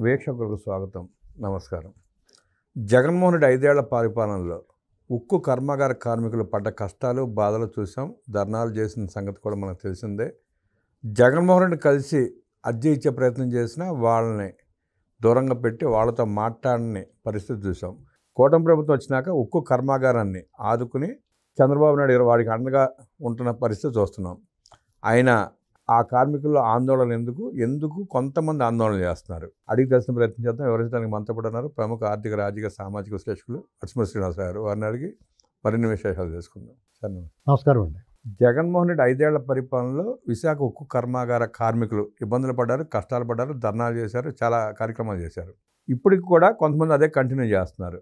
వీక్షకులకు స్వాగతం. నమస్కారం. జగన్మోహన్ రెడ్డి 5 ఏళ్ల పరిపాలనలో ఉక్కు కర్మాగార కార్మికులు పడ్డ కష్టాలు, బాధలు చూసాం. ధర్నాలు చేసిన సంగతి కూడా మనకు తెలిసిందే. జగన్మోహన్ రెడ్డి కలిసి అర్జీ ఇచ్చే ప్రయత్నం చేసినా వాళ్ళని దూరంగా పెట్టి వాళ్ళతో మాట్లాడని పరిస్థితి చూసాం. కూటమి ప్రభుత్వం వచ్చినాక ఉక్కు కర్మాగారాన్ని ఆదుకుని చంద్రబాబు నాయుడు గారు వాడికి అండగా ఉంటున్న పరిస్థితి చూస్తున్నాం. అయినా ఆ కార్మికుల్లో ఆందోళన ఎందుకు కొంతమంది ఆందోళన చేస్తున్నారు అడిగి తెలిసిన ప్రయత్నం చేద్దాం. వివరించడానికి మనతో పాటు ఉన్నారు ప్రముఖ ఆర్థిక, రాజకీయ, సామాజిక విశ్లేషకులు అట్స్మూరి శ్రీనివాస గారు. వారిని అడిగి మరిన్ని విశేషాలు తెలుసుకుందాం. సార్ నమస్కారం అండి. జగన్మోహన్ రెడ్డి 5 ఏళ్ల పరిపాలనలో విశాఖ ఉక్కు కర్మాగార కార్మికులు ఇబ్బందులు పడ్డారు, కష్టాలు పడ్డారు, ధర్నాలు చేశారు, చాలా కార్యక్రమాలు చేశారు. ఇప్పటికి కూడా కొంతమంది అదే కంటిన్యూ చేస్తున్నారు.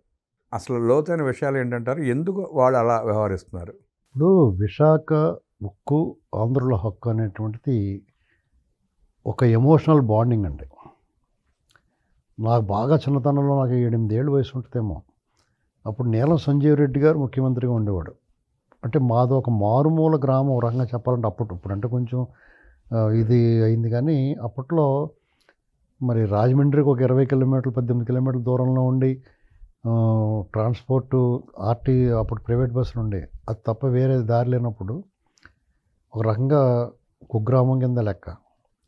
అసలు లోతైన విషయాలు ఏంటంటారు? ఎందుకు వాళ్ళు అలా వ్యవహరిస్తున్నారు? ఇప్పుడు విశాఖ ఉక్కు ఆంధ్రుల హక్కు అనేటువంటిది ఒక ఎమోషనల్ బాండింగ్ అండి. నాకు బాగా చిన్నతనంలో నాకు 8 ఏళ్ళు వయసు ఉంటుందేమో. అప్పుడు నీలం సంజీవ్ రెడ్డి గారు ముఖ్యమంత్రిగా ఉండేవాడు. అంటే మాది ఒక మారుమూల గ్రామం, ఒక రకంగా చెప్పాలంటే ఇప్పుడు అంటే కొంచెం ఇది అయింది. కానీ అప్పట్లో మరి రాజమండ్రికి ఒక 20 కిలోమీటర్లు 18 కిలోమీటర్ల దూరంలో ఉండి ట్రాన్స్పోర్టు ఆర్టీ అప్పుడు ప్రైవేట్ బస్సులు ఉండే, అది తప్ప వేరే దారి లేనప్పుడు ఒక రకంగా కుగ్రామం కింద లెక్క.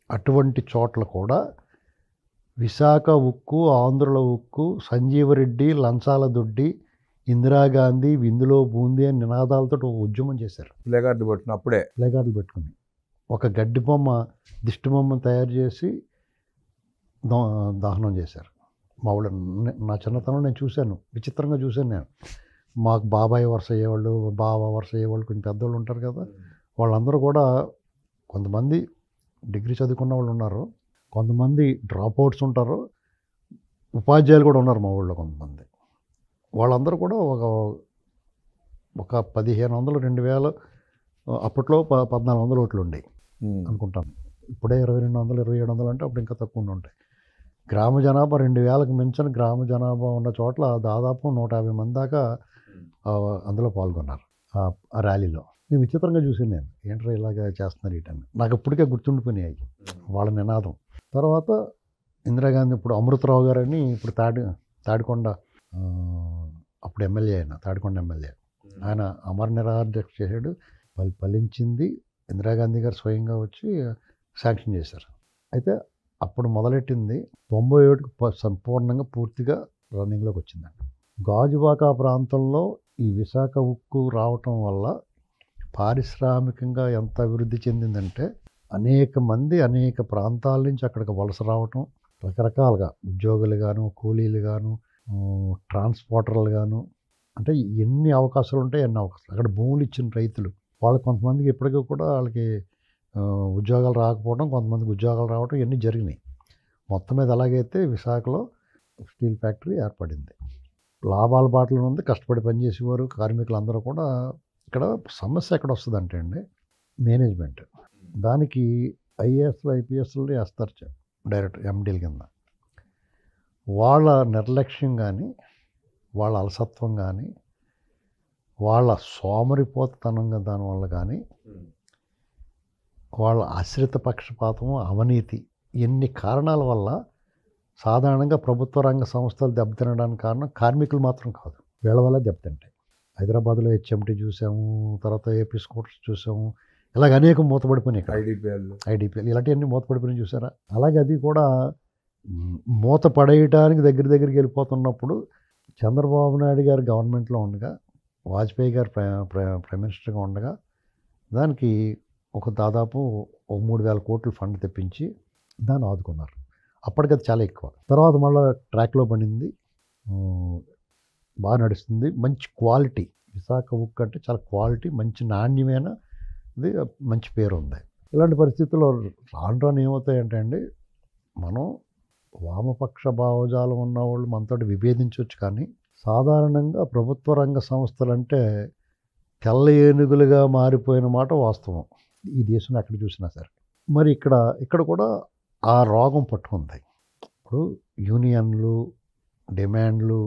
అటువంటి చోట్ల కూడా విశాఖ ఉక్కు, ఆంధ్రుల ఉక్కు, సంజీవరెడ్డి, లంచాల దొడ్డి, ఇందిరాగాంధీ, విందులో బూందీ అని నినాదాలతో ఒక ఉద్యమం చేశారు. ప్లేకార్డులు పెట్టుకుని ఒక గడ్డి బొమ్మ, దిష్టి బొమ్మను తయారు చేసి దహనం చేశారు. మా ఊళ్ళో నా చిన్నతనంలో నేను చూశాను, విచిత్రంగా చూశాను నేను. మాకు బాబాయ్ వరుస అయ్యేవాళ్ళు, బావ వరుస అయ్యేవాళ్ళు, కొంచెం పెద్దవాళ్ళు ఉంటారు కదా, వాళ్ళందరూ కూడా కొంతమంది డిగ్రీ చదువుకున్న వాళ్ళు ఉన్నారు, కొంతమంది డ్రాప్ అవుట్స్ ఉంటారు, ఉపాధ్యాయులు కూడా ఉన్నారు మా ఊళ్ళో కొంతమంది. వాళ్ళందరూ కూడా ఒక 1500 2000 అప్పట్లో 1400 ఓట్లు ఉండేవి అనుకుంటాను. ఇప్పుడే 2200 2700 అంటే అప్పుడు ఇంకా తక్కువ ఉంటాయి. గ్రామ జనాభా 2000కి మించిన గ్రామ జనాభా ఉన్న చోట్ల దాదాపు 150 మంది దాకా అందులో పాల్గొన్నారు ఆ ర్యాలీలో. నేను విచిత్రంగా చూసాను, నేను ఏంట్రా ఇలాగ చేస్తున్నారు ఇటని. నాకు ఇప్పటికే గుర్తుండిపోయినాయి వాళ్ళ నినాదం. తర్వాత ఇందిరాగాంధీ, ఇప్పుడు అమృతరావు గారని, ఇప్పుడు తాడికొండ అప్పుడు ఎమ్మెల్యే, తాడికొండ ఎమ్మెల్యే, ఆయన అమర నిరాహార దీక్ష చేశాడు. ఫలించింది. ఇందిరాగాంధీ గారు స్వయంగా వచ్చి శాంక్షన్ చేశారు. అయితే అప్పుడు మొదలెట్టింది 97కి సంపూర్ణంగా పూర్తిగా రన్నింగ్లోకి వచ్చిందండి. గాజువాక ప్రాంతంలో ఈ విశాఖ ఉక్కు రావటం వల్ల పారిశ్రామికంగా ఎంత అభివృద్ధి చెందిందంటే, అనేక మంది అనేక ప్రాంతాల నుంచి అక్కడికి వలస రావటం, రకరకాలుగా ఉద్యోగులు గాను, కూలీలు గాను, ట్రాన్స్పోర్టర్లు గాను, అంటే ఎన్ని అవకాశాలు ఉంటాయి అన్ని అవకాశాలు. అక్కడ భూములు ఇచ్చిన రైతులు, వాళ్ళకి కొంతమందికి ఇప్పటికీ కూడా వాళ్ళకి ఉద్యోగాలు రాకపోవడం, కొంతమందికి ఉద్యోగాలు రావడం, ఇవన్నీ జరిగినాయి. మొత్తం మీద ఎలాగైతే విశాఖలో స్టీల్ ఫ్యాక్టరీ ఏర్పడింది. లాభాల బాటలో ఉంది, కష్టపడి పనిచేసేవారు కార్మికులు అందరూ కూడా. ఇక్కడ సమస్య ఎక్కడ వస్తుందంటే అండి, మేనేజ్మెంట్. దానికి ఐఏఎస్లు ఐపీఎస్లు వేస్తారు డైరెక్ట్ ఎండీల కింద. వాళ్ళ నిర్లక్ష్యం కానీ, వాళ్ళ అలసత్వం కానీ, వాళ్ళ సోమరిపోతనంగా దానివల్ల కానీ, వాళ్ళ ఆశ్రిత పక్షపాతం, అవినీతి, ఎన్ని కారణాల వల్ల సాధారణంగా ప్రభుత్వ రంగ సంస్థలు దెబ్బతినడానికి కారణం కార్మికులు మాత్రం కాదు, వీళ్ళ వల్ల దెబ్బతింటాయి. హైదరాబాద్లో హెచ్ఎంటీ చూసాము, తర్వాత ఏపీ స్కూటర్స్ చూసాము, ఇలాగ అనేక మూతపడిపోయినాయి. ఐడిపిఎల్ ఇలాంటివన్నీ మూతపడిపోయినాయి చూసారా. అలాగే అది కూడా మూత పడేయటానికి దగ్గరికి వెళ్ళిపోతున్నప్పుడు చంద్రబాబు నాయుడు గారు గవర్నమెంట్లో ఉండగా, వాజ్పేయి గారు ప్రైమ్ మినిస్టర్గా ఉండగా, దానికి ఒక దాదాపు 3000 కోట్లు ఫండ్ తెప్పించి దాన్ని ఆదుకున్నారు. అప్పటికది చాలా ఎక్కువ. తర్వాత మళ్ళీ ట్రాక్లో పడింది, బాగా నడుస్తుంది, మంచి క్వాలిటీ. విశాఖ ఉక్కు అంటే చాలా క్వాలిటీ, మంచి నాణ్యమైన ఇది, మంచి పేరు ఉంది. ఇలాంటి పరిస్థితుల్లో రాను ఏమవుతాయంటే అండి, మనం వామపక్ష భావజాలం ఉన్న వాళ్ళు మనతో విభేదించవచ్చు, కానీ సాధారణంగా ప్రభుత్వ రంగ సంస్థలంటే తెల్ల ఏనుగులుగా మారిపోయిన మాట వాస్తవం ఈ దేశంలో ఎక్కడ చూసినా సరే. మరి ఇక్కడ కూడా ఆ రోగం పట్టుకుంది. ఇప్పుడు యూనియన్లు, డిమాండ్లు,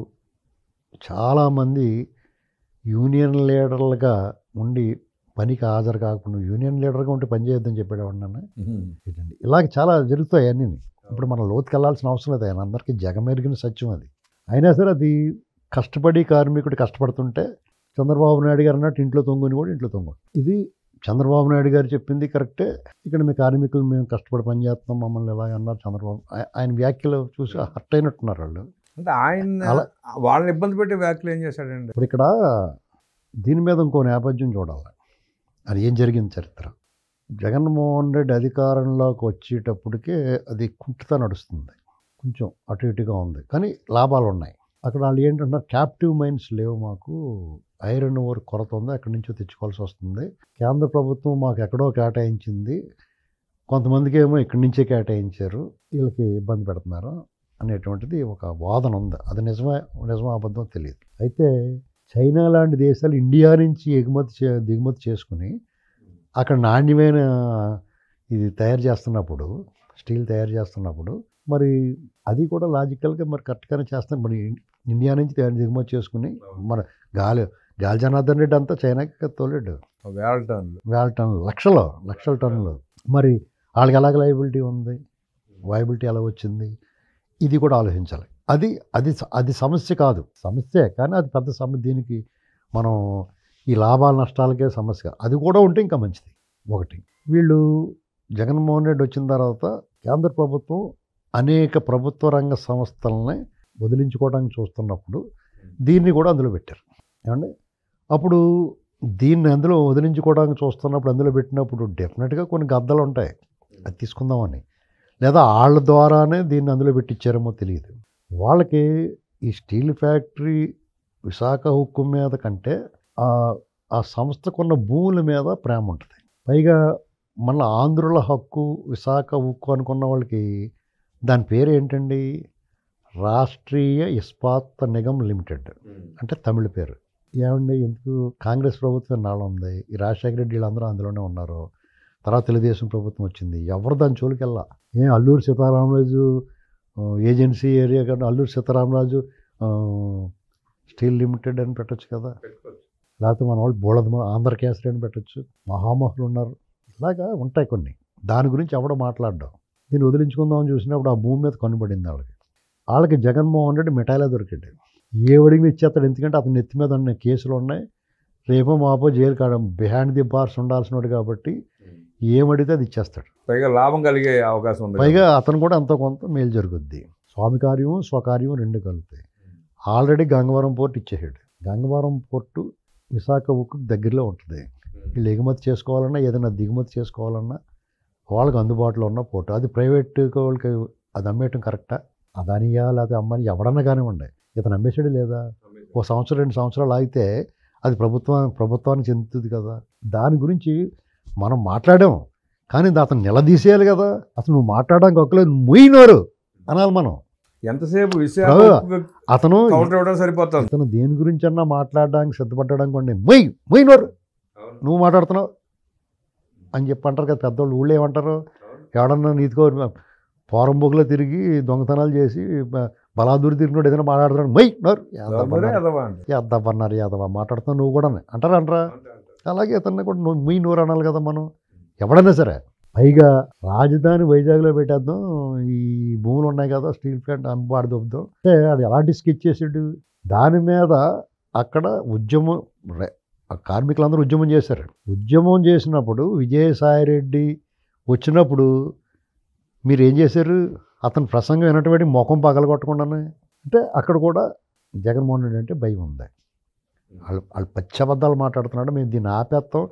చాలామంది యూనియన్ లీడర్లుగా ఉండి పనికి హాజరు కాకుండా, యూనియన్ లీడర్గా ఉంటే పని చేయొద్దని చెప్పేవాడిని. ఇలాగ చాలా జరుగుతాయి అన్నీ. ఇప్పుడు మనం లోతుకి వెళ్ళాల్సిన అవసరం లేదు, ఆయన అందరికీ జగమెరిగిన సత్యం అది. అయినా సరే అది కష్టపడి కార్మికుడు కష్టపడుతుంటే చంద్రబాబు నాయుడు గారు అన్నట్టు ఇంట్లో తొంగుని కూడా ఇంట్లో తొంగు. ఇది చంద్రబాబు నాయుడు గారు చెప్పింది కరెక్టే. ఇక్కడ మీ కార్మికులు మేము కష్టపడి పనిచేస్తున్నాం మమ్మల్ని ఎలాగ అన్నారు చంద్రబాబు. ఆయన వ్యాఖ్యలు చూసి హర్ట్ అయినట్టున్నారు వాళ్ళు. అంటే ఆయన వాళ్ళని ఇబ్బంది పెట్టే వ్యాఖ్యలు ఏం చేశాడండి? ఇప్పుడు ఇక్కడ దీని మీద ఇంకో నేపథ్యం చూడాలి, అది ఏం జరిగింది చరిత్ర. జగన్మోహన్ రెడ్డి అధికారంలోకి వచ్చేటప్పటికే అది కుంటుతా నడుస్తుంది, కొంచెం అటు ఇటుగా ఉంది, కానీ లాభాలు ఉన్నాయి. అక్కడ వాళ్ళు ఏంటంటారు, క్యాప్టివ్ మైన్స్ లేవు, మాకు ఐరన్ ఓర్ కొరత ఉంది, అక్కడి నుంచో తెచ్చుకోవాల్సి వస్తుంది, కేంద్ర ప్రభుత్వం మాకు ఎక్కడో కేటాయించింది, కొంతమందికి ఏమో ఇక్కడి నుంచే కేటాయించారు, వీళ్ళకి ఇబ్బంది పెడుతున్నారు అనేటువంటిది ఒక వాదన ఉంది. అది నిజమో అబద్ధం తెలియదు. అయితే చైనా లాంటి దేశాలు ఇండియా నుంచి దిగుమతి చేసుకుని అక్కడ నాణ్యమైన ఇది తయారు చేస్తున్నప్పుడు, స్టీల్ తయారు చేస్తున్నప్పుడు మరి అది కూడా లాజికల్గా మరి కరెక్ట్గానే చేస్తాం. మరి ఇండియా నుంచి దిగుమతి చేసుకుని మన గాలి జనార్దన్ రెడ్డి అంతా చైనాకి తోలేడు, వేల టన్నులు లక్షల టన్నులు. మరి వాళ్ళకి ఎలాగ లయబిలిటీ ఉంది, వైబిలిటీ ఎలా వచ్చింది, ఇది కూడా ఆలోచించాలి. అది సమస్య కాదు, సమస్యే కానీ అది పెద్ద సమస్య. దీనికి మనం ఈ లాభాల నష్టాలకే సమస్య, అది కూడా ఉంటే ఇంకా మంచిది. ఒకటి, వీళ్ళు జగన్మోహన్ రెడ్డి వచ్చిన తర్వాత కేంద్ర ప్రభుత్వం అనేక ప్రభుత్వ రంగ సంస్థలని వదిలించుకోవడానికి చూస్తున్నప్పుడు దీన్ని కూడా అందులో పెట్టారు. ఏమండి, అప్పుడు దీన్ని అందులో వదిలించుకోవడానికి చూస్తున్నప్పుడు అందులో పెట్టినప్పుడు డెఫినెట్గా కొన్ని గద్దలు ఉంటాయి, అది తీసుకుందామని, లేదా వాళ్ళ ద్వారానే దీన్ని అందులో పెట్టించారేమో తెలియదు. వాళ్ళకి ఈ స్టీల్ ఫ్యాక్టరీ విశాఖ ఉక్కు మీద కంటే ఆ సంస్థకున్న భూముల మీద ప్రేమ ఉంటుంది. పైగా మన ఆంధ్రుల హక్కు విశాఖ ఉక్కు అనుకున్న వాళ్ళకి దాని పేరు ఏంటండి, రాష్ట్రీయ ఇస్పాత్ నిగమ్ లిమిటెడ్, అంటే తమిళ పేరు. ఏమండి, ఎందుకు కాంగ్రెస్ ప్రభుత్వం నాళ్ళు ఉంది, ఈ రాజశేఖర రెడ్డి వీళ్ళందరూ అందులోనే ఉన్నారు, తర్వాత తెలుగుదేశం ప్రభుత్వం వచ్చింది, ఎవరు దాని జోలికి వెళ్ళా. అల్లూరి సీతారామరాజు ఏజెన్సీ ఏరియా కానీ అల్లూరి సీతారామరాజు స్టీల్ లిమిటెడ్ అని పెట్టచ్చు కదా, లేకపోతే మన వాళ్ళు బోళద ఆంధ్రకేసరి అని పెట్టచ్చు, మహామహులు ఉన్నారు, ఇలాగా ఉంటాయి కొన్ని. దాని గురించి ఎవడో మాట్లాడడం, దీన్ని వదిలించుకుందామని చూసినప్పుడు ఆ భూమి మీద కనుబడింది వాళ్ళకి జగన్మోహన్ రెడ్డి మిఠాయిలా దొరికాడు. ఏ అడిగిన ఇచ్చేస్తాడు, ఎందుకంటే అతని నెత్తి మీద ఉన్న కేసులు ఉన్నాయి, రేపో మాపో జైలు కాడ బిహైండ్ ది బార్స్ ఉండాల్సినవాడు కాబట్టి ఏమడితే అది ఇచ్చేస్తాడు. పైగా లాభం కలిగే అవకాశం ఉంది, పైగా అతను కూడా ఎంతో కొంత మేలు జరుగుద్ది. స్వామి కార్యం స్వకార్యం రెండు కలుగుతాయి. ఆల్రెడీ గంగవరం పోర్టు ఇచ్చేసాడు. గంగవరం పోర్టు విశాఖ ఉక్కు దగ్గరలో ఉంటుంది. వీళ్ళు ఎగుమతి చేసుకోవాలన్నా ఏదైనా దిగుమతి చేసుకోవాలన్నా వాళ్ళకి అందుబాటులో ఉన్న పోర్టు. అది ప్రైవేట్ వాళ్ళకి అది అమ్మేయటం కరెక్టా, అదానియా లేకపోతే అమ్మని ఎవడన్నా కానివ్వండి, ఇతను అమ్మేసాడు లేదా, ఓ సంవత్సరం 2 సంవత్సరాలు ఆగితే అది ప్రభుత్వానికి చెందుతుంది కదా. దాని గురించి మనం మాట్లాడాం, కానీ అతను నిలదీసేయాలి కదా. అసలు నువ్వు మాట్లాడడానికి ఒక్కలేదు, ముయ్యినోరు అనాలి మనం. ఎంతసేపు అతను సరిపోతుంది, అతను దేని గురించి అన్నా మాట్లాడడానికి సిద్ధపడ్డాడు కొండి, ముయ్యినోరు నువ్వు మాట్లాడుతున్నావు అని చెప్పి అంటారు కదా పెద్దవాళ్ళు. ఊళ్ళో ఏమంటారు, ఎవడన్నా నీతికో పోరంబోగులో తిరిగి దొంగతనాలు చేసి బలాదూరి తిరిగినోడు ఏదైనా మాట్లాడుతున్నాడు, నోరు యాదవన్నారు, యాదవ మాట్లాడుతున్నావు నువ్వు కూడా అంటారా. అలాగే అతన్ని కూడా నోరు అనాలి కదా మనం, ఎవడన్నా సరే. పైగా రాజధాని వైజాగ్లో పెట్టేద్దాం, ఈ భూములు ఉన్నాయి కదా స్టీల్ ప్లాంట్ అంబాడు దొబ్బుదాం అంటే అది ఎలాంటి స్కెచ్ చేసాడు. దాని మీద అక్కడ ఉద్యమం, కార్మికులందరూ ఉద్యమం చేశారు. ఉద్యమం చేసినప్పుడు విజయసాయిరెడ్డి వచ్చినప్పుడు మీరు ఏం చేశారు, అతని ప్రసంగం వినటువంటి ముఖం పగలగొట్టకుండానే. అంటే అక్కడ కూడా జగన్మోహన్ రెడ్డి అంటే భయం ఉంది. వాళ్ళు పచ్చబద్దాలు మాట్లాడుతున్నాడు, మేము దీన్ని ఆపేస్తాం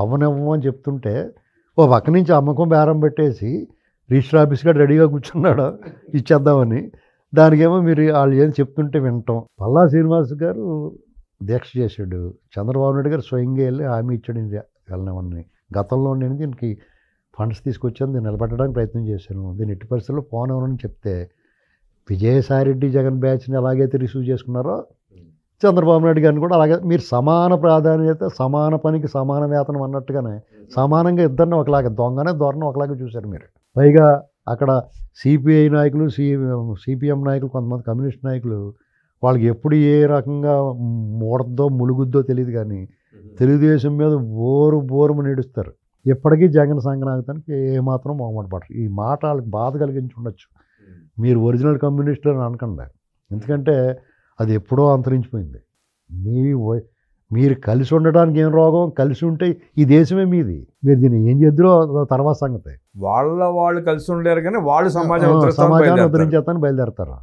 అవనివ్వం అని చెప్తుంటే ఓ పక్క నుంచి అమ్మకం బేరం పెట్టేసి రిజిస్టర్ ఆఫీస్ గారు రెడీగా కూర్చున్నాడు ఇచ్చేద్దామని. దానికేమో మీరు వాళ్ళు ఏం చెప్తుంటే వింటాం. పల్లా శ్రీనివాస్ గారు దీక్ష చేశాడు, చంద్రబాబు నాయుడు గారు స్వయంగా వెళ్ళి హామీ ఇచ్చాడు వెళ్ళినవన్నీ. గతంలో నేను దీనికి ఫండ్స్ తీసుకొచ్చాను, దీన్ని నిలబెట్టడానికి ప్రయత్నం చేశాను, దీన్ని ఎట్టి పరిస్థితుల్లో పోనవని చెప్తే విజయసాయిరెడ్డి జగన్ బ్యాచ్ని ఎలాగైతే రిసీవ్ చేసుకున్నారో చంద్రబాబు నాయుడు గారిని కూడా అలాగే మీరు సమాన ప్రాధాన్యత, సమాన పనికి సమాన వేతనం అన్నట్టుగానే సమానంగా ఇద్దరిని ఒకలాగా దొంగనే ధోరణి ఒకలాగా చూశారు మీరు. పైగా అక్కడ సిపిఐ నాయకులు, సిపిఎం నాయకులు, కొంతమంది కమ్యూనిస్ట్ నాయకులు వాళ్ళకి ఎప్పుడు ఏ రకంగా మూడద్దో ములుగుద్దో తెలియదు కానీ తెలుగుదేశం మీద బోరుమని ఏడుస్తారు. ఎప్పటికీ జగన్ సంఘనాగతానికి ఏమాత్రం మొహమాట పడరు. ఈ మాట వాళ్ళకి బాధ కలిగించి ఉండొచ్చు. మీరు ఒరిజినల్ కమ్యూనిస్టులు అని అనకండి, ఎందుకంటే అది ఎప్పుడో అంతరించిపోయింది. మీరు కలిసి ఉండడానికి ఏం రోగం, కలిసి ఉంటే ఈ దేశమే మీది, మీరు దీన్ని ఏం చేద్దరో తర్వాత సంగతి. వాళ్ళు కలిసి ఉండలేరు కానీ వాళ్ళు సమాజాన్ని ఉద్ధరించేస్తాను బయలుదేరతారు.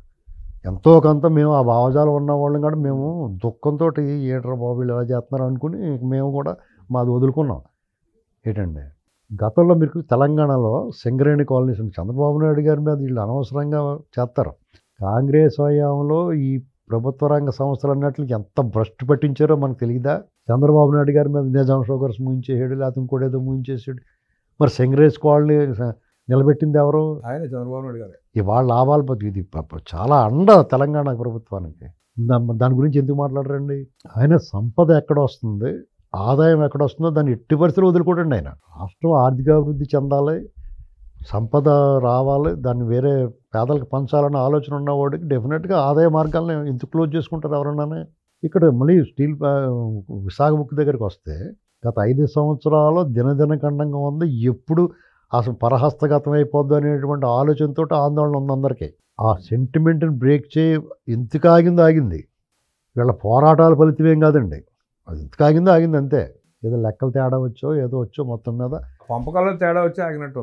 ఎంతో కొంత మేము ఆ భావజాలం ఉన్న వాళ్ళం కూడా మేము దుఃఖంతో ఏట్రా బాబు వీళ్ళు ఎలా చేస్తున్నారు అనుకుని మేము కూడా మాది వదులుకున్నాం. ఏంటండి, గతంలో మీకు తెలంగాణలో సింగరేణి కాలనీస్ చంద్రబాబు నాయుడు గారి మీద వీళ్ళు అనవసరంగా చేస్తారు. కాంగ్రెస్ హయాంలో ఈ ప్రభుత్వ రంగ సంస్థలు అన్నట్లకి ఎంత భ్రష్టు పట్టించారో మనకు తెలియదా? చంద్రబాబు నాయుడు గారి మీద నిజాం షుగర్స్ ముయించేసాడు, లేకపోతే ఇంకోటేదో ముయించేసాడు. మరి సింగరేజ్ కాలనీ నిలబెట్టింది ఎవరు? ఆయన చంద్రబాబు నాయుడు గారు. ఇవాళ లాభాలు ఇది చాలా అండ తెలంగాణ ప్రభుత్వానికి. దాని గురించి ఎందుకు మాట్లాడరండి? ఆయన సంపద ఎక్కడ వస్తుంది, ఆదాయం ఎక్కడ వస్తుందో దాన్ని ఎట్టి పరిస్థితులు వదులుకోడండి. ఆయన రాష్ట్రం ఆర్థికాభివృద్ధి చెందాలి, సంపద రావాలి, దాన్ని వేరే పేదలకు పంచాలన్న ఆలోచన ఉన్నవాడికి డెఫినెట్గా ఆదాయ మార్గాలను ఎందుకు క్లోజ్ చేసుకుంటారు ఎవరన్నా? ఇక్కడ మళ్ళీ స్టీల్ విశాఖ ఉక్కు దగ్గరికి వస్తే గత 5 సంవత్సరాలు దినదినఖండంగా ఉంది. ఎప్పుడు అసలు పరహస్తగతం అయిపోద్దు అనేటువంటి ఆలోచనతో ఆందోళన ఉంది అందరికీ. ఆ సెంటిమెంట్ని బ్రేక్ ఎందుకు ఆగింది. వీళ్ళ పోరాటాల ఫలితమేం కాదండి, అది ఎందుకు ఆగింది అంతే. ఏదో లెక్కలు తేడా ఏదో వచ్చో మొత్తం మీద పంపకాల్లో తేడా వచ్చి ఆగినట్టు.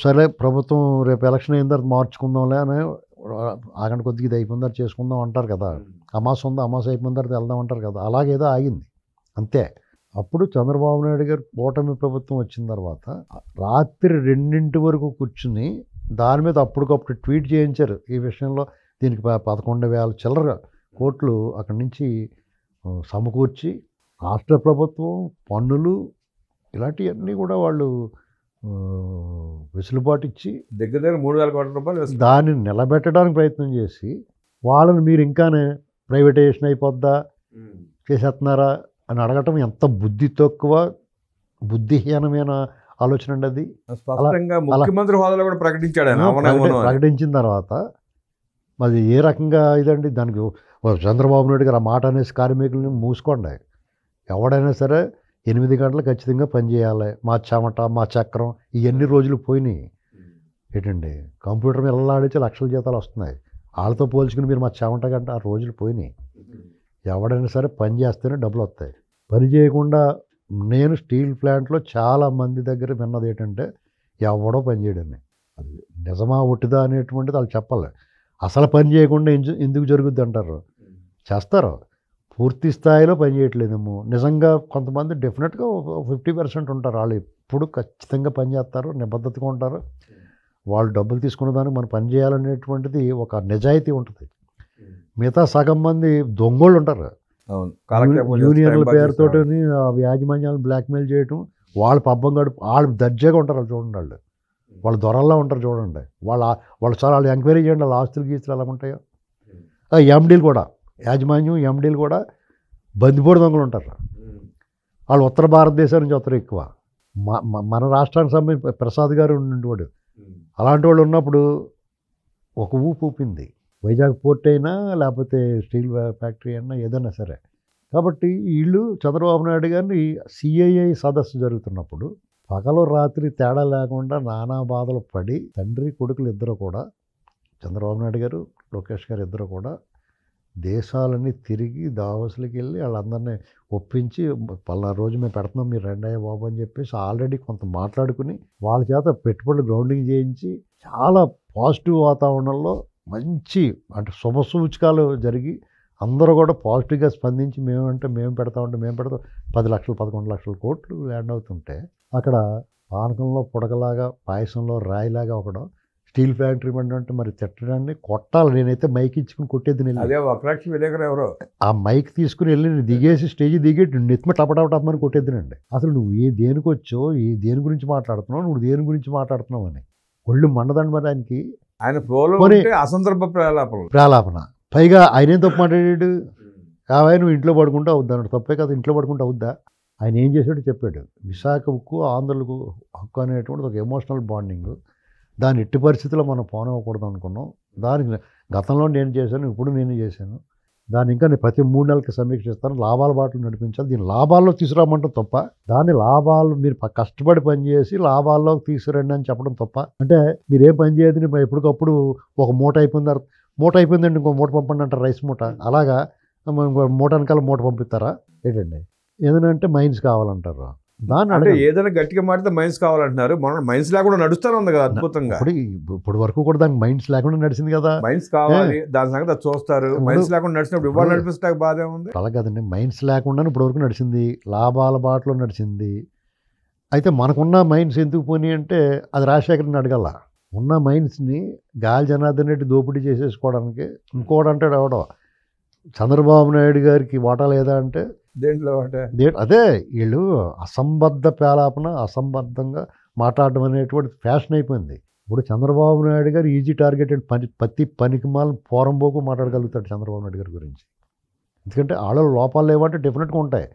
సరే ప్రభుత్వం రేపు ఎలక్షన్ అయిన తర్వాత మార్చుకుందాంలే అని ఆగండి, కొద్దిగా ఇది అయిపోయిన తర్వాత చేసుకుందాం అంటారు కదా. అమాస అయిపోయిన తర్వాత వెళ్దాం అంటారు కదా, అలాగేదో ఆగింది అంతే. అప్పుడు చంద్రబాబు నాయుడు గారు కూటమి ప్రభుత్వం వచ్చిన తర్వాత రాత్రి 2 వరకు కూర్చుని దాని మీద అప్పటికప్పుడు ట్వీట్ చేయించారు. ఈ విషయంలో దీనికి 11,000 చిల్లర కోట్లు అక్కడి నుంచి సమకూర్చి రాష్ట్ర ప్రభుత్వం పన్నులు ఇలాంటివన్నీ కూడా వాళ్ళు వెసులుబాటు ఇచ్చి దగ్గర 3,000 కోట్ల రూపాయలు దాన్ని నిలబెట్టడానికి ప్రయత్నం చేసి వాళ్ళని మీరు ఇంకానే ప్రైవేటైజేషన్ అయిపోద్దా చేసేస్తున్నారా అని అడగటం ఎంత బుద్ధి తక్కువ, బుద్ధిహీనమైన ఆలోచన అండి అది. స్పష్టంగా ముఖ్యమంత్రి హోదాలో కూడా ప్రకటించాడు. ప్రకటించిన తర్వాత అది ఏ రకంగా ఇదండి? దానికి చంద్రబాబు నాయుడు గారు ఆ మాట అనేసి కార్మికులని మూసుకోండి, ఎవడైనా సరే 8 గంటలు ఖచ్చితంగా పనిచేయాలి, మా చెమట మా చక్రం ఇవన్నీ రోజులు పోయినాయి. ఏంటండి, కంప్యూటర్ మీద వెళ్ళాడితే లక్షల జీతాలు వస్తున్నాయి, వాళ్ళతో పోల్చుకుని మీరు మా చెమట గంట ఆ రోజులు పోయినాయి. ఎవడైనా సరే పని చేస్తేనే డబ్బులు వస్తాయి. పని చేయకుండా నేను స్టీల్ ప్లాంట్లో చాలామంది దగ్గర విన్నది ఏంటంటే ఎవడో పని చేయడని. అది నిజమా ఒట్టిదా అనేటువంటిది వాళ్ళు చెప్పాలి. అసలు పని చేయకుండా ఎందుకు జరుగుద్ది అంటారు? చేస్తారు, పూర్తి స్థాయిలో పని చేయట్లేదేమో. నిజంగా కొంతమంది డెఫినెట్గా 50% ఉంటారు, వాళ్ళు ఎప్పుడు ఖచ్చితంగా పని చేస్తారు, నిబద్ధతగా ఉంటారు. వాళ్ళు డబ్బులు తీసుకున్న దానికి మనం పని చేయాలనేటువంటిది ఒక నిజాయితీ ఉంటుంది. మిగతా సగం మంది దొంగోళ్ళు ఉంటారు, యూనియన్ల పేరుతో యాజమాన్యాలను బ్లాక్మెయిల్ చేయటం, వాళ్ళ పబ్బం గడుపు, వాళ్ళు దర్జాగా ఉంటారు చూడండి, వాళ్ళు దొరల్లా ఉంటారు చూడండి. వాళ్ళు చాలా ఎంక్వైరీ చేయండి, వాళ్ళ ఆస్తులు గీస్తులు ఎలా ఉంటాయో. ఎండీలు కూడా, యాజమాన్యం ఎండీలు కూడా బందిపోడు దొంగలు ఉంటారు. వాళ్ళు ఉత్తర భారతదేశం నుంచి వస్తారు ఎక్కువ. మన రాష్ట్రానికి సంబంధించి ప్రసాద్ గారు ఉండేవాడు. అలాంటి వాళ్ళు ఉన్నప్పుడు ఒక ఊపింది, వైజాగ్ పోర్ట్ అయినా లేకపోతే స్టీల్ ఫ్యాక్టరీ అయినా ఏదైనా సరే. కాబట్టి వీళ్ళు చంద్రబాబు నాయుడు గారిని సిఐఐ సదస్సు జరుగుతున్నప్పుడు పగలు రాత్రి తేడా లేకుండా నానా బాధలు పడి తండ్రి కొడుకులు ఇద్దరు కూడా, చంద్రబాబు నాయుడు గారు లోకేష్ గారు ఇద్దరు కూడా దేశాలన్నీ తిరిగి దావోస్లకి వెళ్ళి వాళ్ళందరినీ ఒప్పించి పలానా రోజు మేము పెడుతున్నాం మీరు రెండయ్య బాబు అని చెప్పేసి ఆల్రెడీ కొంత మాట్లాడుకుని వాళ్ళ చేత పెట్టుబడులు గ్రౌండింగ్ చేయించి చాలా పాజిటివ్ వాతావరణంలో మంచి అంటే శుభ సూచకాలు జరిగి అందరూ కూడా పాజిటివ్గా స్పందించి మేము పెడతాం 10 లక్షలు 11 లక్షల కోట్లు ల్యాండ్ అవుతుంటే అక్కడ పానకంలో పుడకలాగా పాయసంలో రాయిలాగా ఒకడు స్టీల్ ఫ్యాక్టరీ అంటే మరి తిట్టడాన్ని కొట్టాలి. నేనైతే మైక్ ఇచ్చుకుని కొట్టేది. ఎవరో ఆ మైక్ తీసుకుని వెళ్ళి దిగేసి స్టేజ్ దిగి నెత్తిమ టపటపటమని కొట్టేద్దినండి. అసలు నువ్వు దేనికి వచ్చో దేని గురించి మాట్లాడుతున్నావు, నువ్వు దేని గురించి మాట్లాడుతున్నావు అని ఒళ్ళు మండదండి. మరి ఆయనకి అసందర్భ ప్రాలాపన, పైగా ఆయన ఏం తప్పు మాట్లాడాడు? కావాయి నువ్వు ఇంట్లో పడుకుంటూ అవుద్దా అన్నాడు. తప్పే కదా, ఇంట్లో పడుకుంటూ అవుద్దా? ఆయన ఏం చేశాడో చెప్పాడు. విశాఖ ఉక్కు ఆంధ్రులకు హక్కు అనేటువంటిది ఒక ఎమోషనల్ బాండింగ్, దాన్ని ఎట్టి పరిస్థితుల్లో మనం పోనివ్వకూడదు అనుకున్నాం. దానికి గతంలో నేను చేశాను, ఇప్పుడు నేను చేశాను. దాన్ని ఇంకా నేను ప్రతి 3 నెలలకి సమీక్షిస్తాను, లాభాల బాటలు నడిపించాలి. దీన్ని లాభాల్లో తీసుకురామంటాం తప్ప, దాన్ని లాభాలు మీరు కష్టపడి పనిచేసి లాభాల్లోకి తీసుకురండి అని చెప్పడం తప్ప. అంటే మీరేం పని చేయదని ఎప్పటికప్పుడు ఒక మూట అయిపోయిందండి ఇంకో మూట పంపండి అంటారు, రైస్ మూట. అలాగా మూట వెనకాల మూట పంపిస్తారా ఏంటండి? ఏదైనా అంటే మైన్స్ కావాలంటారు. దాన్ని అంటే ఏదైనా గట్టిగా మారితే మైన్స్ కావాలంటున్నారు. మన మైన్స్ లేకుండా నడుస్తూనే ఉంది కదా అద్భుతంగా. ఇప్పుడు వరకు కూడా దానికి మైన్స్ లేకుండా నడిచింది కదా. మైన్స్ కావాలి, దాని సంగతి చూస్తారు. మైన్స్ లేకుండా నడిచినప్పుడు ఇవాళ నడిపిస్తే బాధే ఉంది. అలా కదండి, మైన్స్ లేకుండా ఇప్పుడు వరకు నడిచింది, లాభాల బాటలో నడిచింది. అయితే మనకున్న మైన్స్ ఎందుకు పోనీ అంటే అది రాజశేఖర్ని అడగల. ఉన్న మైన్స్ని గాలి జనార్దన్ రెడ్డి దోపిడీ చేసేసుకోవడానికి ఇంకోటి అంటాడు ఎవడో, చంద్రబాబు నాయుడు గారికి వాటా లేదా అంటే దేంట్లో అదే వీళ్ళు అసంబద్ధ పేలాపన, అసంబద్ధంగా మాట్లాడడం అనేటువంటి ఫ్యాషన్ అయిపోయింది. ఇప్పుడు చంద్రబాబు నాయుడు గారు ఈజీ టార్గెటెడ్ ప్రతి పనికి మాలను పోరంబోకు మాట్లాడగలుగుతాడు చంద్రబాబు నాయుడు గారి గురించి. ఎందుకంటే వాళ్ళ లోపాలు లేవంటే డెఫినెట్గా ఉంటాయి.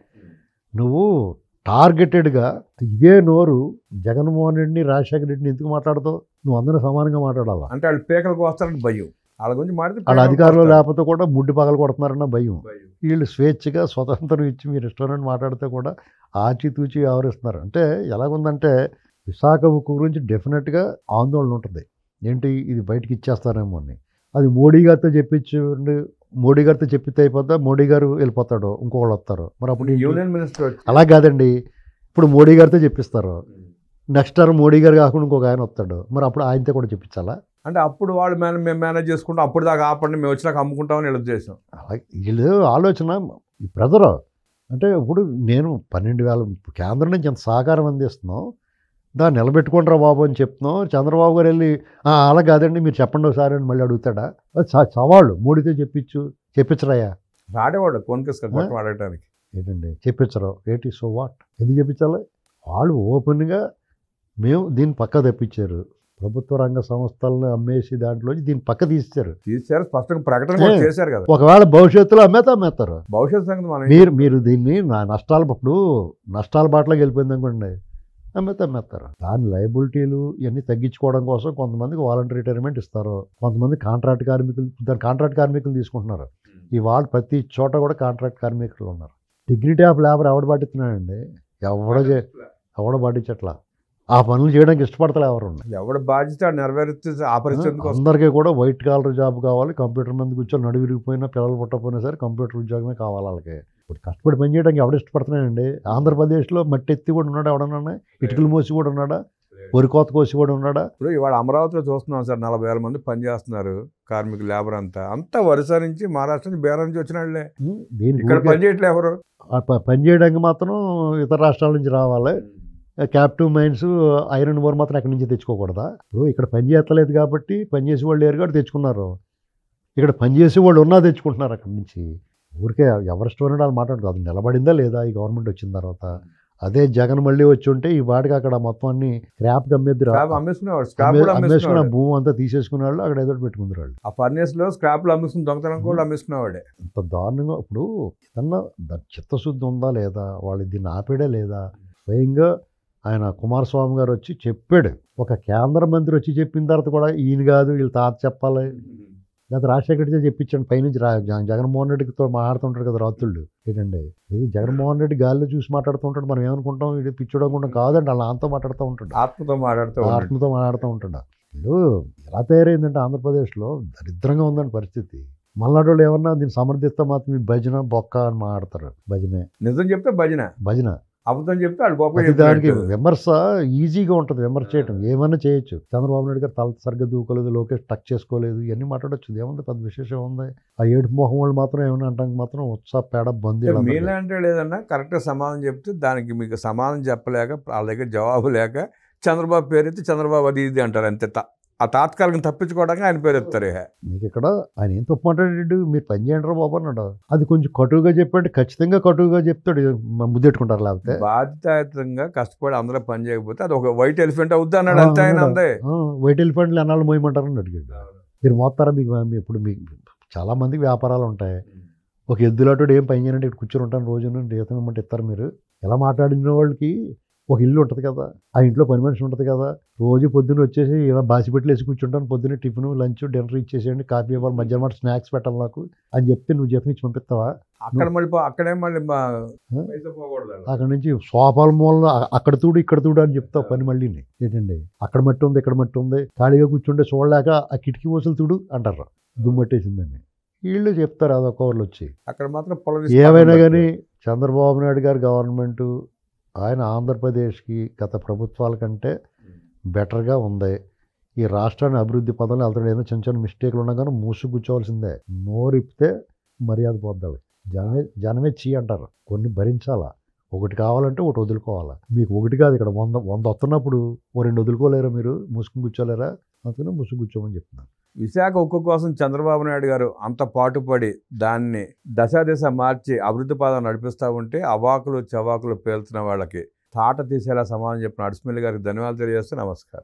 నువ్వు టార్గెటెడ్గా ఇదే నోరు జగన్మోహన్ రెడ్డిని, రాజశేఖర రెడ్డిని ఎందుకు మాట్లాడతావు? నువ్వు అందరూ సమానంగా మాట్లాడాలా అంటే వాళ్ళు పేకలకు వస్తారని భయం. వాళ్ళ గురించి మాట్లాడితే వాళ్ళ అధికారంలో లేకపోతే కూడా ముడ్డి పగలు కొడుతున్నారన్న భయం. వీళ్ళు స్వేచ్ఛగా స్వతంత్రం ఇచ్చి మీరు రెస్టారెంట్ మాట్లాడితే కూడా ఆచితూచి వ్యవహరిస్తున్నారు. అంటే ఎలాగుందంటే విశాఖ ఉక్కు గురించి డెఫినెట్గా ఆందోళన ఉంటుంది. ఏంటి ఇది బయటకు ఇచ్చేస్తారేమో అని. అది మోడీ గారితో చెప్పించండి, మోడీ గారితో చెప్పితే అయిపోద్దా? మోడీ గారు వెళ్ళిపోతాడు, ఇంకొకళ్ళు వస్తారు. మరి అప్పుడు యూనియన్ మినిస్టర్ అలా కాదండి, ఇప్పుడు మోడీ గారితో చెప్పిస్తారు, నెక్స్ట్ టర్మ్ మోడీ గారు కాకుండా ఇంకొక ఆయన వస్తాడు, మరి అప్పుడు ఆయనతో కూడా చెప్పించాలా? అంటే అప్పుడు వాళ్ళు మేము మేనేజ్ చేసుకుంటాం, అప్పుడు దాకా ఆపండి, మేము వచ్చినాక అమ్ముకుంటామని వీళ్ళ ఉద్దేశం. అలా వీళ్ళు ఆలోచన. ఈ ప్రజలు అంటే ఇప్పుడు నేను 12,000 కేంద్రం నుంచి ఎంత సహకారం అందిస్తున్నాం, దాన్ని నిలబెట్టుకుంటారా బాబు అని చెప్తున్నాం. చంద్రబాబు గారు వెళ్ళి అలా కాదండి మీరు చెప్పండి ఒకసారి అని మళ్ళీ అడుగుతాడా? సవాళ్ళు మోడీతో చెప్పించరాయా? రాడేవాడు కొనుకేసుకొని వాడటానికి ఏంటండి చెప్పించరు ఏంటి? సో వాట్, ఎందుకు చెప్పించాలి? వాళ్ళు ఓపెన్గా మేము దీన్ని పక్క తప్పించారు, ప్రభుత్వ రంగ సంస్థలను అమ్మేసి దాంట్లో దీన్ని పక్క తీశారు స్పష్టంగా ప్రకటన చేశారు కదా. ఒకవేళ భవిష్యత్తులో అమ్మేస్తారు. భవిష్యత్తు సంగతి మీరు దీన్ని నష్టాల బాటలోకి వెళ్ళిపోయింది అనుకోండి, అమ్మేస్తారు. దాని లయబిలిటీలు ఇవన్నీ తగ్గించుకోవడం కోసం కొంతమందికి వాలంటరీ రిటైర్మెంట్ ఇస్తారు, కొంతమంది కాంట్రాక్ట్ కార్మికులు తీసుకుంటున్నారు. ఇవాళ ప్రతి చోట కూడా కాంట్రాక్ట్ కార్మికులు ఉన్నారు. డిగ్నిటీ ఆఫ్ లేబర్ ఎవడు పాటిస్తున్నాడండి? ఎవడ పాటించట్లా. ఆ పనులు చేయడానికి ఇష్టపడతలే ఎవరు. ఎవడు బాధ్యత నెరవేరుస్తే అందరికీ కూడా వైట్ కాలర్ జాబ్ కావాలి, కంప్యూటర్ మీద కూర్చొని నడువిరిగిపోయినా పిల్లలు పుట్టకపోయినా సరే కంప్యూటర్ ఉద్యోగమే కావాలి వాళ్ళకి. ఇప్పుడు కష్టపడి పని చేయడానికి ఎవడు ఇష్టపడుతున్నాడండి? ఆంధ్రప్రదేశ్లో మట్టి ఎత్తి కూడా ఉన్నాడా ఎవడన్నా? ఇటుకలు మోసి కూడా ఉన్నాడా? వరి కోత కోసి కూడా ఉన్నాడా? ఇప్పుడు ఇవాళ అమరావతిలో చూస్తున్నాం సార్, 40,000 మంది పనిచేస్తున్నారు కార్మికులు, లేబర్ అంతా వరుస నుంచి మహారాష్ట్ర నుంచి బీహార్ నుంచి వచ్చిన వాళ్ళే. ఇక్కడ పని చేయట్లే ఎవరు. పని చేయడానికి మాత్రం ఇతర రాష్ట్రాల నుంచి రావాలి. క్యాప్టివ్ మైన్స్, ఐరన్ ఓర్ మాత్రం అక్కడి నుంచి తెచ్చుకోకూడదా? ఇప్పుడు ఇక్కడ పని చేస్తలేదు కాబట్టి పనిచేసే వాళ్ళు లేరు కాబట్టి తెచ్చుకున్నారు. ఇక్కడ పనిచేసే వాళ్ళు ఉన్నా తెచ్చుకుంటున్నారు అక్కడి నుంచి. ఊరికే ఎవరి స్టోరీ వాళ్ళు మాట్లాడుకో, అది నిలబడిందా లేదా ఈ గవర్నమెంట్ వచ్చిన తర్వాత? అదే జగన్ మళ్ళీ వచ్చి ఉంటే ఈ వాటికి అక్కడ మొత్తం అన్ని స్క్రాప్ అమ్మేసుకున్న భూమి అంతా తీసేసుకునే వాళ్ళు అక్కడ ఏదో పెట్టుకుంటారు వాళ్ళు. ఆ ఫర్నేస్ లో స్క్రాప్లు అమ్మేసుకుని దొంగతనం కూడా అమ్మేసుకునేవాడే. అంత దారుణంగా. ఇప్పుడు ఏదన్నా చిత్తశుద్ధి ఉందా లేదా, వాళ్ళు దీన్ని ఆపేడే లేదా? స్వయంగా ఆయన కుమారస్వామి గారు వచ్చి చెప్పాడు, ఒక కేంద్ర మంత్రి వచ్చి చెప్పిన తర్వాత కూడా ఈయన కాదు వీళ్ళు తాత చెప్పాలి, లేదా రాజశేఖర రెడ్డి చెప్పించాను పైనుంచి. జగన్మోహన్ రెడ్డితో మాట్లాడుతుంటాడు కదా రాత్రుళ్ళు. ఏంటండి ఇది జగన్మోహన్ రెడ్డి గాలిలో చూసి మాట్లాడుతుంటాడు, మనం ఏమనుకుంటాం ఇది పిచ్చోడు అనుకుంటాం. కాదండి, వాళ్ళ ఆంతో మాట్లాడుతూ ఉంటాడు, ఆత్మతో మాట్లాడుతూ ఉంటాడు. వీళ్ళు ఎలా తయారైందంటే ఆంధ్రప్రదేశ్లో దరిద్రంగా ఉందండి పరిస్థితి. మళ్ళాడు వాళ్ళు ఏమన్నా దీన్ని సమర్థిస్తే మాత్రం మీ భజన బొక్క అని మాట్లాడతారు. భజనే నిజం చెప్తే భజన, అబద్ధం చెప్తే వాళ్ళు గొప్ప. దానికి విమర్శ ఈజీగా ఉంటుంది, విమర్శ చేయటం ఏమన్నా చేయొచ్చు. చంద్రబాబు నాయుడు గారు తల సరిగ్గా దూకోలేదు, లోకేష్ టచ్ చేసుకోలేదు, ఇవన్నీ మాట్లాడచ్చు. ఏముంది పెద్ద విశేషం ఉంది? ఆ ఏడుపు మొహం వాళ్ళు మాత్రం ఏమన్నా అంటానికి మాత్రం ఉత్సాహ పేడ బందీ. మీలాంటి లేదన్నా కరెక్ట్గా సమాధానం చెప్తే దానికి మీకు సమాధానం చెప్పలేక వాళ్ళ దగ్గర జవాబు లేక చంద్రబాబు పేరు ఎత్తి చంద్రబాబు అది ఇది అంటారు అంతే. ఆ తాత్కాలికం తప్పించుకోవడానికి ఆయన పేరు ఎత్తారు. మీకు ఇక్కడ ఆయన ఏం తప్పు మాట్లాడాడు? మీరు పని చేయండి బాబు అన్నాడు. అది కొంచెం కటువుగా చెప్పండి, ఖచ్చితంగా కటువుగా చెప్తాడు, ముద్దెట్టుకుంటారు. లేకపోతే బాధ్యతాయుతంగా కష్టపడి అందరూ పని చేయకపోతే అది ఒక వైట్ ఎలిఫెంట్ అవుద్ది అన్నాడు అంతే. ఆయన అందే వైట్ ఎలిఫెంట్లు ఎన్నాళ్ళు మోయమంటారని అడిగాడు. మీరు మోస్తారా? ఇప్పుడు మీకు చాలా మందికి వ్యాపారాలు ఉంటాయి. ఒక ఎద్దులాటోడు ఏం పని చేయనంటే ఇక్కడ కూర్చొని ఉంటాను రోజు జీతం ఇమ్మంటే ఇస్తారు. మీరు ఎలా మాట్లాడిన వాళ్ళకి ఒక ఇల్లు ఉంటుంది కదా, ఆ ఇంట్లో పని మనిషి ఉంటుంది కదా, రోజు పొద్దున్న వచ్చేసి ఇలా బాసిపెట్లు వేసి కూర్చుంటాను, పొద్దున్న టిఫిన్ లంచ్ డిన్నర్ ఇచ్చేసేయండి, కాఫీ ఇవ్వాలి, మధ్యాహ్నం స్నాక్స్ పెట్టాలి నాకు అని చెప్తే నువ్వు జీతం ఇచ్చి పంపిస్తావా? అక్కడ మళ్ళీ అక్కడే మళ్ళీ పైసా పోకూడదు. అక్కడ నుంచి సోపాల మూలలో అక్కడ తూడు ఇక్కడ తూడు అని చెప్తావు పని మళ్ళీని. ఏంటండి అక్కడ మట్టి ఉంది ఇక్కడ మట్టి ఉంది, ఖాళీగా కూర్చుంటే చూడలేక ఆ కిటికీ ఊసలు తూడు అంటారు, దుమ్మట్టేసిందని వీళ్ళు చెప్తారు. అదొక వాళ్ళు వచ్చి అక్కడ మాత్రం ఏమైనా కానీ చంద్రబాబు నాయుడు గారి గవర్నమెంటు ఆయన ఆంధ్రప్రదేశ్కి గత ప్రభుత్వాల కంటే బెటర్గా ఉంది. ఈ రాష్ట్రాన్ని అభివృద్ధి పదంలో వెళ్తాడు. ఏదైనా చిన్న చిన్న మిస్టేక్లు ఉన్నా కానీ మూసు కూర్చోవాల్సిందే. నోరిప్పితే మర్యాద పోద్దాడు. జనమే చీ అంటారు. కొన్ని భరించాలా, ఒకటి కావాలంటే ఒకటి వదులుకోవాలా. మీకు ఒకటి కాదు, ఇక్కడ 100 వస్తున్నప్పుడు ఓ 2 వదులుకోలేరా? మీరు మూసుకుని కూర్చోలేరా? అందుకనే మూసుకు కూర్చోమని చెప్తున్నాను. విశాఖ ఉక్కు కోసం చంద్రబాబు నాయుడు గారు అంత పాటుపడి దాన్ని దశ మార్చి అభివృద్ధి పాదం నడిపిస్తూ ఉంటే అవాకులు చవాకులు పేలుతున్న వాళ్ళకి తాట తీసేలా సమాధానం చెప్పిన అడిసిమిల్లి గారికి ధన్యవాదాలు తెలియజేస్తూ నమస్కారం.